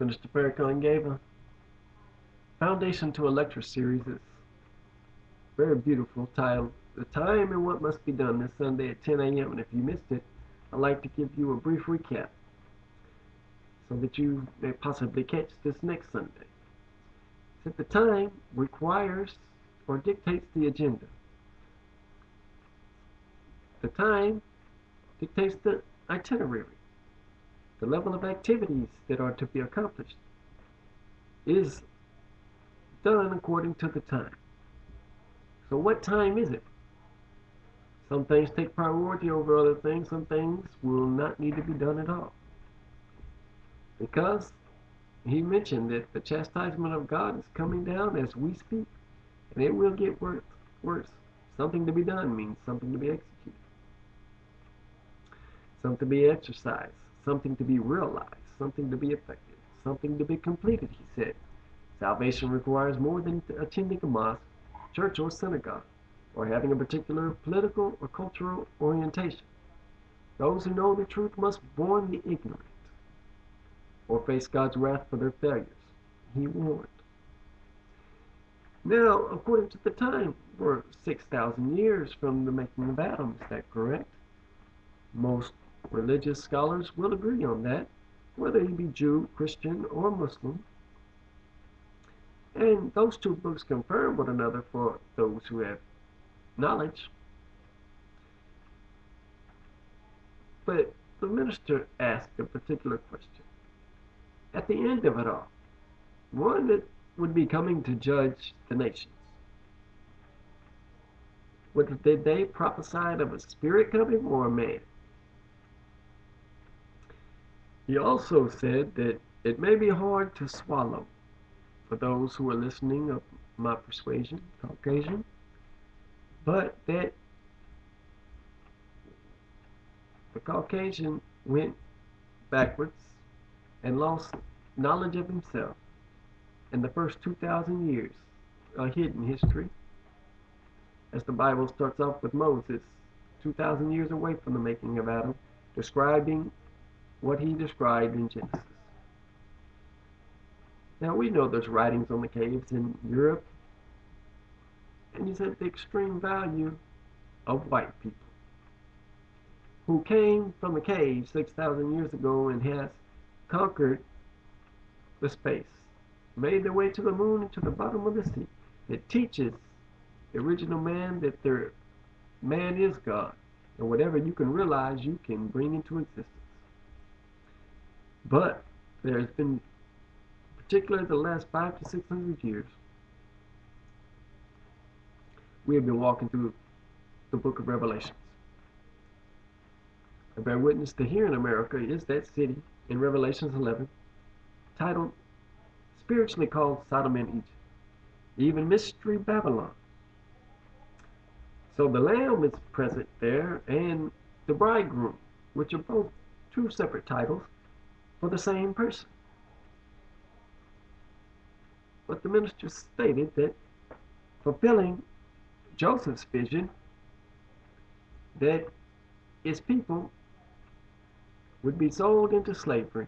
Minister Farrakhan gave a foundation to a lecture series that's very beautiful, titled The Time and What Must Be Done, this Sunday at 10 a.m. And if you missed it, I'd like to give you a brief recap so that you may possibly catch this next Sunday. So the time requires or dictates the agenda. The time dictates the itinerary. The level of activities that are to be accomplished is done according to the time. So what time is it? Some things take priority over other things. Some things will not need to be done at all. Because he mentioned that the chastisement of God is coming down as we speak. And it will get worse. Something to be done means something to be executed. Something to be exercised. Something to be realized. Something to be effective. Something to be completed, he said. Salvation requires more than attending a mosque, church, or synagogue, or having a particular political or cultural orientation. Those who know the truth must warn the ignorant, or face God's wrath for their failures. He warned. Now, according to the time, we're 6,000 years from the making of Adam. Is that correct? Most religious scholars will agree on that, whether he be Jew, Christian, or Muslim. And those two books confirm one another for those who have knowledge. But the minister asked a particular question. At the end of it all, one that would be coming to judge the nations. Did they prophesy of a spirit coming or a man? He also said that it may be hard to swallow for those who are listening of my persuasion, Caucasian, but that the Caucasian went backwards and lost knowledge of himself in the first 2,000 years, a hidden history, as the Bible starts off with Moses, 2,000 years away from the making of Adam, describing what he described in Genesis. Now we know there's writings on the caves in Europe, and he said the extreme value of white people who came from the caves 6,000 years ago and has conquered the space, made their way to the moon and to the bottom of the sea. It teaches the original man that their man is God, and whatever you can realize you can bring into existence. But there's been, particularly the last 500 to 600 years, we have been walking through the book of Revelations. I bear witness to here in America is that city in Revelations 11, titled, spiritually called Sodom and Egypt, even Mystery Babylon. So the Lamb is present there and the bridegroom, which are both two separate titles for the same person. But the minister stated that fulfilling Joseph's vision, that his people would be sold into slavery.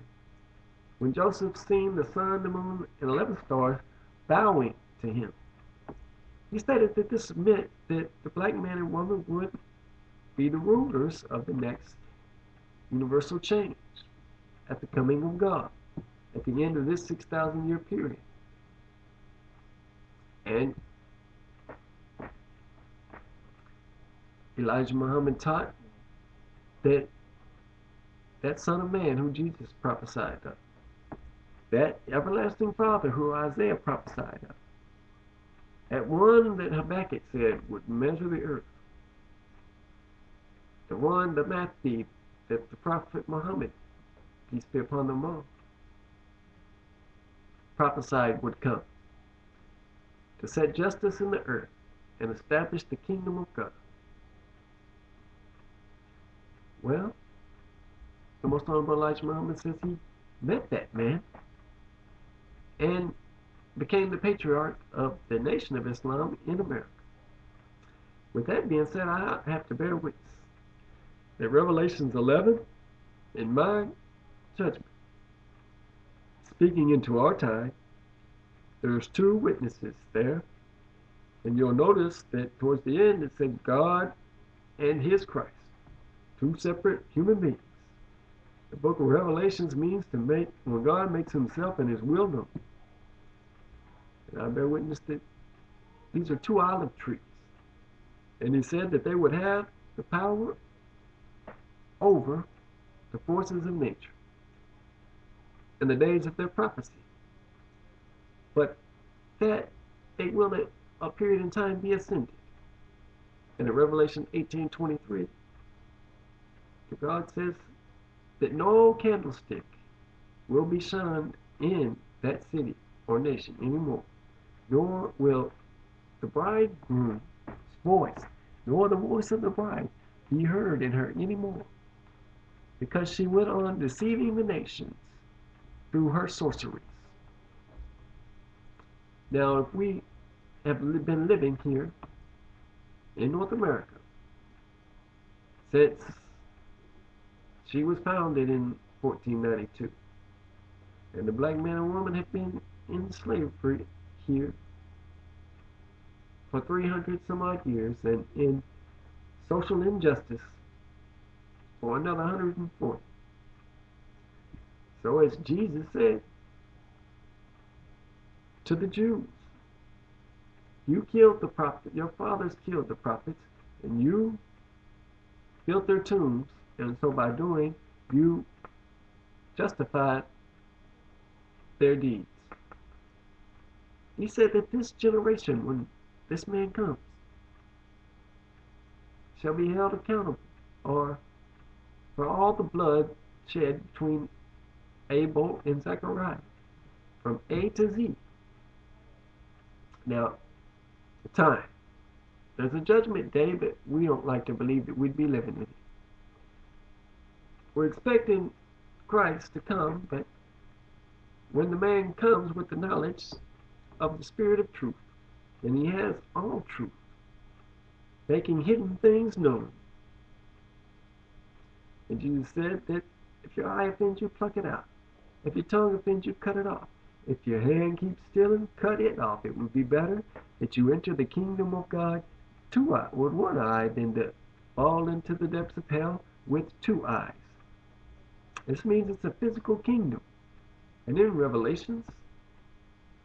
When Joseph seen the sun, the moon, and 11 stars bowing to him, he stated that this meant that the black man and woman would be the rulers of the next universal change at the coming of God, at the end of this 6,000 year period. And Elijah Muhammad taught that that Son of Man who Jesus prophesied of, that everlasting Father who Isaiah prophesied of, that one that Habakkuk said would measure the earth, the one, the Mahdi, that the Prophet Muhammad, peace be upon them all, prophesied would come to set justice in the earth and establish the kingdom of God. Well, the Most Honorable Elijah Muhammad says he met that man and became the patriarch of the Nation of Islam in America. With that being said, I have to bear witness that Revelations 11, in my judgment, speaking into our time, there's two witnesses there. And you'll notice that towards the end it said God and his Christ. Two separate human beings. The book of Revelations means to make, when God makes himself and his will known. And I bear witness that these are two olive trees. And he said that they would have the power over the forces of nature in the days of their prophecy. But that they will at a period in time be ascended. And in Revelation 18:23, God says that no candlestick will be shunned in that city or nation anymore, nor will the bridegroom's voice, nor the voice of the bride be heard in her anymore, because she went on deceiving the nations through her sorceries. Now, if we have been living here in North America since she was founded in 1492, and the black man and woman have been in slavery here for 300 some odd years, and in social injustice for another 140. So as Jesus said to the Jews, you killed the prophet, your fathers killed the prophets, and you built their tombs, and so by doing, you justified their deeds. He said that this generation, when this man comes, shall be held accountable, or for all the blood shed between Abel and Zechariah, from A to Z. Now, the time. There's a judgment day, but we don't like to believe that we'd be living in it. We're expecting Christ to come, but when the man comes with the knowledge of the Spirit of truth, and he has all truth, making hidden things known. And Jesus said that if your eye offends you, pluck it out. If your tongue offends you, cut it off. If your hand keeps stealing, cut it off. It would be better that you enter the kingdom of God with one eye than to fall into the depths of hell with two eyes. This means it's a physical kingdom. And in Revelations,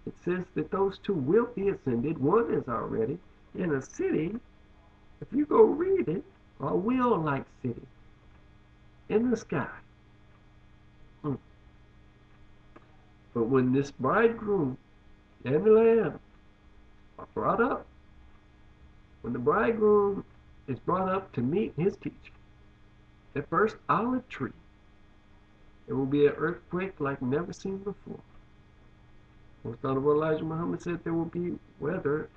it says that those two will be ascended. One is already in a city, if you go read it, a wheel-like city in the sky. But when this bridegroom and the lamb are brought up, when the bridegroom is brought up to meet his teacher, the first olive tree, there will be an earthquake like never seen before. Most Honorable Elijah Muhammad said there will be weather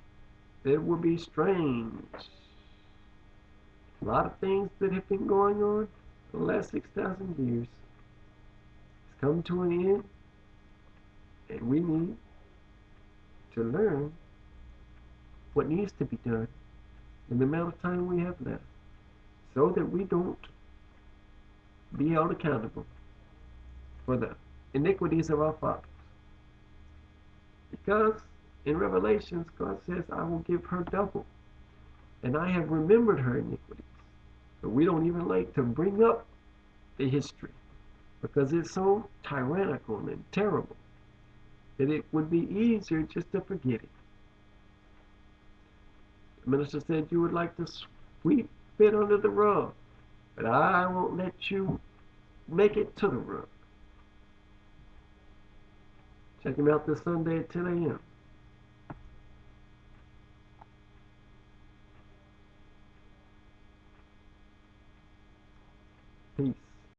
that will be strange. A lot of things that have been going on for the last 6,000 years has come to an end, and we need to learn what needs to be done in the amount of time we have left, so that we don't be held accountable for the iniquities of our fathers. Because in Revelations, God says, I will give her double, and I have remembered her iniquities. But we don't even like to bring up the history, because it's so tyrannical and terrible that it would be easier just to forget it. The minister said you would like to sweep it under the rug, but I won't let you make it to the rug. Check him out this Sunday at 10 a.m. Peace.